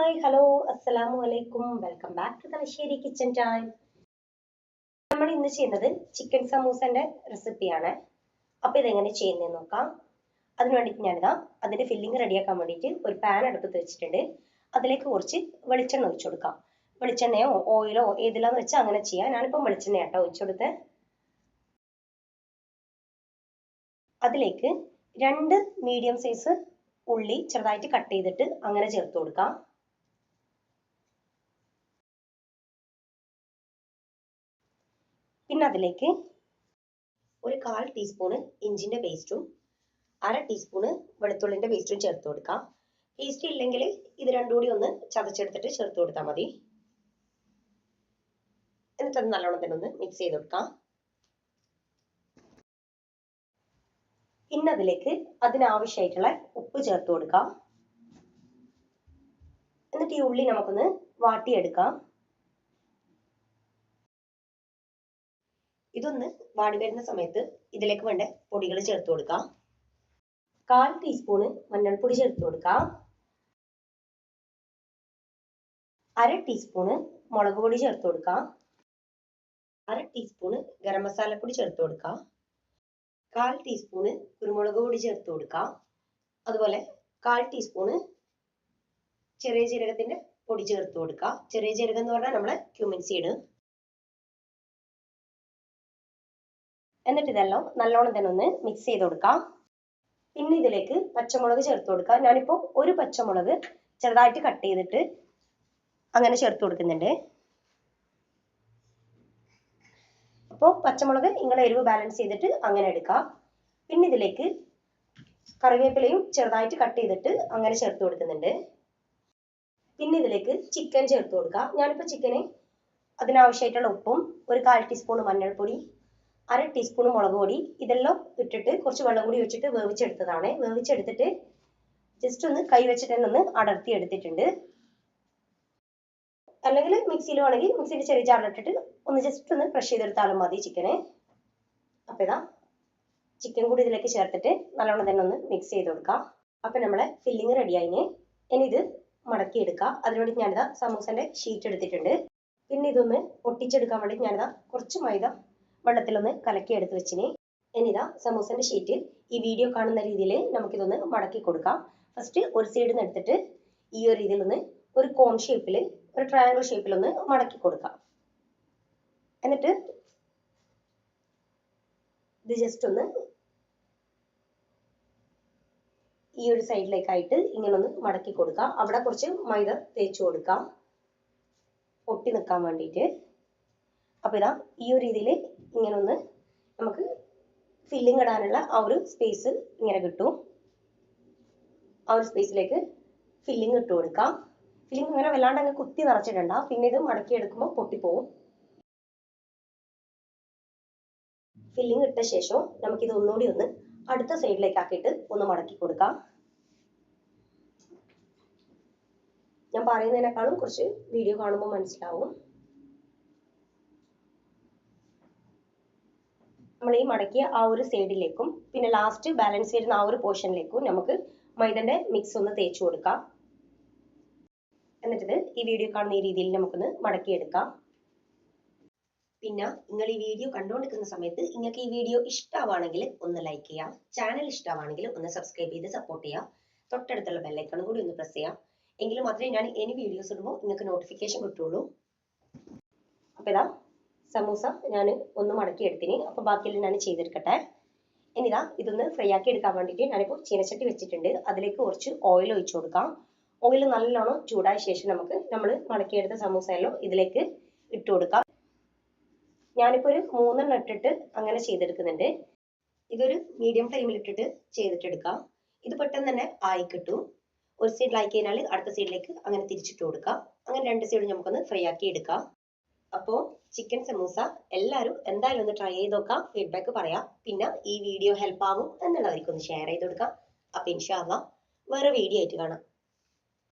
Hi hello അസ്സലാമു അലൈക്കും welcome back to Thalassery kitchen time. നമ്മൾ ഇന്ന് ചെയ്യുന്നത് ചിക്കൻ സമൂസന്റെ റെസിപ്പിയാണ്. അപ്പോൾ ഇതെങ്ങനെ ചെയ്യുന്നതെന്ന് നോക്കാം. അതിനു വേണ്ടിയിട്ട് ഞാനിതാ അതിന്റെ ഫില്ലിംഗ് റെഡിയാക്കാൻ വേണ്ടിയിട്ട് ഒരു പാൻ അടുപ്പത്ത് വെച്ചിട്ടുണ്ട്. അതിലേക്ക് കുറച്ച് വെളിച്ചെണ്ണ ഒഴിച്ചു കൊടുക്കാം. വെളിച്ചെണ്ണയോ ഓയിലോ ഏതിലാന്ന് വെച്ചാൽ അങ്ങനെ ചെയ്യാം. ഞാനിപ്പോൾ വെളിച്ചെണ്ണയാട്ടോ ഒഴിച്ചു കൊടുത്തത്. അതിലേക്ക് 2 മീഡിയം സൈസ് ഉള്ളി ചെറുതായിട്ട് കട്ട് ചെയ്തിട്ട് അങ്ങനെ ചേർത്ത് കൊടുക്കാം. പിന്നെ അതിലേക്ക് ഒരു 1/4 ടീസ്പൂണ് ഇഞ്ചിന്റെ പേസ്റ്റും 1/2 ടീസ്പൂണ് വെളുത്തുള്ളിന്റെ പേസ്റ്റും ചേർത്ത് കൊടുക്കാം. പേസ്റ്റ് ഇല്ലെങ്കിൽ ഇത് രണ്ടും കൂടി ഒന്ന് ചതച്ചെടുത്തിട്ട് ചേർത്ത് കൊടുത്താൽ മതി. എന്നിട്ട് അത് നല്ലോണം തന്നെ ഒന്ന് മിക്സ് ചെയ്ത് കൊടുക്കാം. പിന്നെ അതിലേക്ക് അതിനാവശ്യമായിട്ടുള്ള ഉപ്പ് ചേർത്ത് കൊടുക്കാം. എന്നിട്ട് ഈ ഉള്ളി നമുക്കൊന്ന് വാട്ടിയെടുക്കാം. ഇതൊന്ന് വാടി വരുന്ന സമയത്ത് ഇതിലേക്ക് വേണ്ട പൊടികൾ ചേർത്ത് കൊടുക്കാം. 1/4 ടീസ്പൂണ് മഞ്ഞൾപ്പൊടി ചേർത്ത് കൊടുക്കാം. 1/2 ടീസ്പൂണ് മുളക് പൊടി ചേർത്ത് കൊടുക്കാം. 1/2 ടീസ്പൂണ് ഗരം മസാലപ്പൊടി ചേർത്ത് കൊടുക്കാം. 1/4 ടീസ്പൂണ് കുരുമുളക് പൊടി ചേർത്ത് കൊടുക്കാം. അതുപോലെ 1/4 ടീസ്പൂണ് ചെറിയ ജീരകത്തിന്റെ പൊടി ചേർത്ത് കൊടുക്കാം. ചെറിയ ജീരകം എന്ന് പറഞ്ഞാൽ നമ്മളെ ക്യൂമിൻ സീഡ്. എന്നിട്ട് ഇതെല്ലാം നല്ലോണം തന്നെ ഒന്ന് മിക്സ് ചെയ്ത് കൊടുക്കാം. പിന്നെ ഇതിലേക്ക് പച്ചമുളക് ചേർത്ത് കൊടുക്കാം. ഞാനിപ്പോൾ ഒരു പച്ചമുളക് ചെറുതായിട്ട് കട്ട് ചെയ്തിട്ട് അങ്ങനെ ചേർത്ത് കൊടുക്കുന്നുണ്ട്. അപ്പോൾ പച്ചമുളക് നിങ്ങളുടെ എരിവ് ബാലൻസ് ചെയ്തിട്ട് അങ്ങനെ എടുക്കാം. പിന്നെ ഇതിലേക്ക് കറിവേപ്പിലയും ചെറുതായിട്ട് കട്ട് ചെയ്തിട്ട് അങ്ങനെ ചേർത്ത് കൊടുക്കുന്നുണ്ട്. പിന്നെ ഇതിലേക്ക് ചിക്കൻ ചേർത്ത് കൊടുക്കാം. ഞാനിപ്പോൾ ചിക്കന് അതിനാവശ്യമായിട്ടുള്ള ഉപ്പും ഒരു 1/4 ടീസ്പൂൺ മഞ്ഞൾപ്പൊടി 1/2 ടീസ്പൂൺ മുളക് പൊടി ഇതെല്ലാം ഇട്ടിട്ട് കുറച്ച് വെള്ളം കൂടി വെച്ചിട്ട് വേവിച്ചെടുത്തതാണ്. വേവിച്ചെടുത്തിട്ട് ജസ്റ്റ് ഒന്ന് കൈ വെച്ചിട്ട് തന്നെ ഒന്ന് അടർത്തി എടുത്തിട്ടുണ്ട്. അല്ലെങ്കിൽ മിക്സിയിൽ വേണമെങ്കിൽ മിക്സിയിൽ ചെറിയ ജാറിലിട്ടിട്ട് ഒന്ന് ജസ്റ്റ് ഒന്ന് ക്രഷ് ചെയ്തെടുത്താലും മതി ചിക്കന്. അപ്പോൾ ഇതാ ചിക്കൻ കൂടി ഇതിലേക്ക് ചേർത്തിട്ട് നല്ലോണം തന്നെ ഒന്ന് മിക്സ് ചെയ്ത് കൊടുക്കാം. അപ്പം നമ്മളെ ഫില്ലിങ് റെഡിയായിന്. ഇനി ഇത് മടക്കിയെടുക്കാം. അതിനുവേണ്ടി ഞാനിതാ സമൂസന്റെ ഷീറ്റ് എടുത്തിട്ടുണ്ട്. പിന്നെ ഇതൊന്ന് ഒട്ടിച്ചെടുക്കാൻ വേണ്ടി ഞാനിതാ കുറച്ച് മൈദ വെള്ളത്തിലൊന്ന് കലക്കി എടുത്ത് വെച്ചിന്. ഇനിതാ സമൂസന്റെ ഷീറ്റ് ഈ വീഡിയോ കാണുന്ന രീതിയിൽ നമുക്കിതൊന്ന് മടക്കി കൊടുക്കാം. ഫസ്റ്റ് ഒരു സൈഡിൽ നിന്ന് എടുത്തിട്ട് ഈ ഒരു രീതിയിൽ ഒന്ന് ഒരു കോൺ ഷേപ്പിൽ ഒരു ട്രയാങ്കിൾ ഷേപ്പിൽ ഒന്ന് മടക്കി കൊടുക്കാം. എന്നിട്ട് ഇത് ജസ്റ്റ് ഒന്ന് ഈ ഒരു സൈഡിലേക്കായിട്ട് ഇങ്ങനെ ഒന്ന് മടക്കി കൊടുക്കാം. അവിടെ കുറച്ച് മൈദ തേച്ച് കൊടുക്കാം ഒട്ടി നിൽക്കാൻ വേണ്ടിയിട്ട്. അപ്പോൾ ഇതാ ഈ ഒരു രീതിയിൽ ഇങ്ങനെ ഒന്ന് നമുക്ക് ഫില്ലിംഗ് ഇടാനുള്ള ആ ഒരു സ്പേസ് ഇങ്ങനെ കിട്ടും. ആ ഒരു സ്പേസിലേക്ക് ഫില്ലിംഗ് ഇട്ട് കൊടുക്കാം. ഫില്ലിംഗ് അങ്ങനെ വല്ലാണ്ട് അങ്ങ് കുത്തി നിറച്ചിടണ്ട, പിന്നെ ഇത് മടക്കി എടുക്കുമ്പോൾ പൊട്ടിപ്പോവും. ഫില്ലിംഗ് ഇട്ട ശേഷം നമുക്കിത് ഒന്നുകൂടി ഒന്ന് അടുത്ത സൈഡിലേക്ക് ആക്കിയിട്ട് ഒന്ന് മടക്കി കൊടുക്കാം. ഞാൻ പറയുന്നതിനേക്കാളും കുറച്ച് വീഡിയോ കാണുമ്പോൾ മനസ്സിലാവും. നമ്മൾ ഈ മടക്കിയ ആ ഒരു സൈഡിലേക്കും പിന്നെ ലാസ്റ്റ് ബാലൻസ് വരുന്ന ആ ഒരു പോർഷനിലേക്കും നമുക്ക് മൈദന്റെ മിക്സ് ഒന്ന് തേച്ച് കൊടുക്കാം. എന്നിട്ട് ഈ വീഡിയോ കാണുന്ന ഈ രീതിയിൽ നമുക്കൊന്ന് മടക്കിയെടുക്കാം. പിന്നെ നിങ്ങൾ ഈ വീഡിയോ കണ്ടുകൊണ്ടിരിക്കുന്ന സമയത്ത് നിങ്ങൾക്ക് ഈ വീഡിയോ ഇഷ്ടമാണെങ്കിൽ ഒന്ന് ലൈക്ക് ചെയ്യാം. ചാനൽ ഇഷ്ടമാണെങ്കിൽ ഒന്ന് സബ്സ്ക്രൈബ് ചെയ്ത് സപ്പോർട്ട് ചെയ്യാം. തൊട്ടടുത്തുള്ള ബെല്ലൈക്കൺ കൂടി ഒന്ന് പ്രസ് ചെയ്യാം. എങ്കിൽ മാത്രമേ ഞാൻ ഇനി വീഡിയോസ് ഇടുമ്പോൾ നിങ്ങൾക്ക് നോട്ടിഫിക്കേഷൻ കിട്ടുള്ളൂ. അപ്പോൾ ഇതാ സമൂസ ഞാൻ ഒന്ന് മടക്കി എടുത്തിന്. അപ്പോൾ ബാക്കിയെല്ലാം ഞാൻ ചെയ്തെടുക്കട്ടെ. ഇനിതാ ഇതൊന്ന് ഫ്രൈ ആക്കി എടുക്കാൻ വേണ്ടിയിട്ട് ഞാനിപ്പോൾ ചീനച്ചട്ടി വെച്ചിട്ടുണ്ട്. അതിലേക്ക് കുറച്ച് ഓയിൽ ഒഴിച്ചു കൊടുക്കാം. ഓയിൽ നല്ലോണം ചൂടായ ശേഷം നമ്മൾ മടക്കിയെടുത്ത സമൂസയെല്ലാം ഇതിലേക്ക് ഇട്ട് കൊടുക്കാം. ഞാനിപ്പോൾ ഒരു 3 എണ്ണം ഇട്ടിട്ട് അങ്ങനെ ചെയ്തെടുക്കുന്നുണ്ട്. ഇതൊരു മീഡിയം ഫ്ലെയിമിൽ ഇട്ടിട്ട് ചെയ്തിട്ടെടുക്കാം. ഇത് പെട്ടെന്ന് തന്നെ ആയി കിട്ടും. ഒരു സൈഡിലായി കഴിഞ്ഞാൽ അടുത്ത സൈഡിലേക്ക് അങ്ങനെ തിരിച്ചിട്ട് കൊടുക്കാം. അങ്ങനെ 2 സൈഡും നമുക്കൊന്ന് ഫ്രൈ ആക്കി എടുക്കാം. അപ്പോൾ ചിക്കൻ സമൂസ എല്ലാവരും എന്തായാലും ഒന്ന് ട്രൈ ചെയ്ത് നോക്കാം. ഫീഡ്ബാക്ക് പറയാം. പിന്നെ ഈ വീഡിയോ ഹെൽപ്പ് ആവും എന്നുള്ളവർക്കൊന്ന് ഷെയർ ചെയ്ത് കൊടുക്കാം. അപ്പോൾ ഇൻഷാ അല്ലാഹ് വേറെ വീഡിയോ ആയിട്ട് കാണാം.